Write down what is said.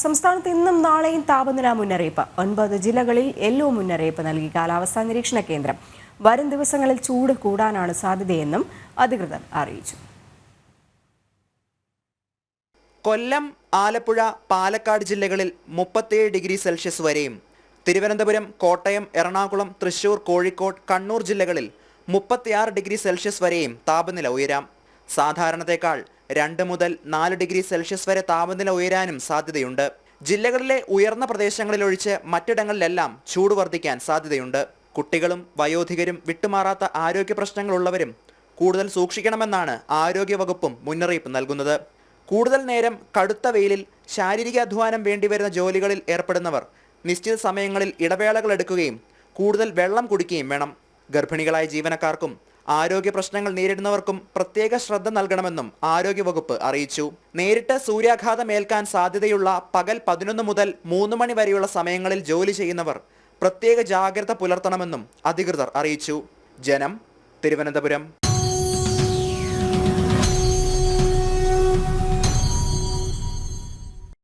സംസ്ഥാനത്ത് ഇന്നും നാളെയും താപനില മുന്നറിയിപ്പ്. 9 ജില്ലകളിൽ യെല്ലോ മുന്നറിയിപ്പ് നൽകി കാലാവസ്ഥാ നിരീക്ഷണ കേന്ദ്രം. വരും ദിവസങ്ങളിൽ ചൂട് കൂടാനാണ് സാധ്യതയെന്നും അധികൃതർ അറിയിച്ചു. കൊല്ലം, ആലപ്പുഴ, പാലക്കാട് ജില്ലകളിൽ 37 ഡിഗ്രി സെൽഷ്യസ് വരെയും, തിരുവനന്തപുരം, കോട്ടയം, എറണാകുളം, തൃശൂർ, കോഴിക്കോട്, കണ്ണൂർ ജില്ലകളിൽ 36 ഡിഗ്രി സെൽഷ്യസ് വരെയും താപനില ഉയരാം. സാധാരണത്തേക്കാൾ 2 മുതൽ 4 ഡിഗ്രി സെൽഷ്യസ് വരെ താപനില ഉയരാനും സാധ്യതയുണ്ട്. ജില്ലകളിലെ ഉയർന്ന പ്രദേശങ്ങളിലൊഴിച്ച് മറ്റിടങ്ങളിലെല്ലാം ചൂട് വർദ്ധിക്കാൻ സാധ്യതയുണ്ട്. കുട്ടികളും വയോധികരും വിട്ടുമാറാത്ത ആരോഗ്യ പ്രശ്നങ്ങളുള്ളവരും കൂടുതൽ സൂക്ഷിക്കണമെന്നാണ് ആരോഗ്യവകുപ്പും മുന്നറിയിപ്പ് നൽകുന്നത്. കൂടുതൽ നേരം കടുത്ത വെയിലിൽ ശാരീരിക അധ്വാനം വേണ്ടിവരുന്ന ജോലികളിൽ ഏർപ്പെടുന്നവർ നിശ്ചിത സമയങ്ങളിൽ ഇടവേളകൾ എടുക്കുകയും കൂടുതൽ വെള്ളം കുടിക്കുകയും വേണം. ഗർഭിണികളായ ജീവനക്കാർക്കും ആരോഗ്യ പ്രശ്നങ്ങൾ നേരിടുന്നവർക്കും പ്രത്യേക ശ്രദ്ധ നൽകണമെന്നും ആരോഗ്യവകുപ്പ് അറിയിച്ചു. നേരിട്ട് സൂര്യാഘാതം ഏൽക്കാൻ സാധ്യതയുള്ള പകൽ 11 മുതൽ 3 മണി വരെയുള്ള സമയങ്ങളിൽ ജോലി ചെയ്യുന്നവർ പ്രത്യേക ജാഗ്രത പുലർത്തണമെന്നും അധികൃതർ അറിയിച്ചു. ജനം, തിരുവനന്തപുരം.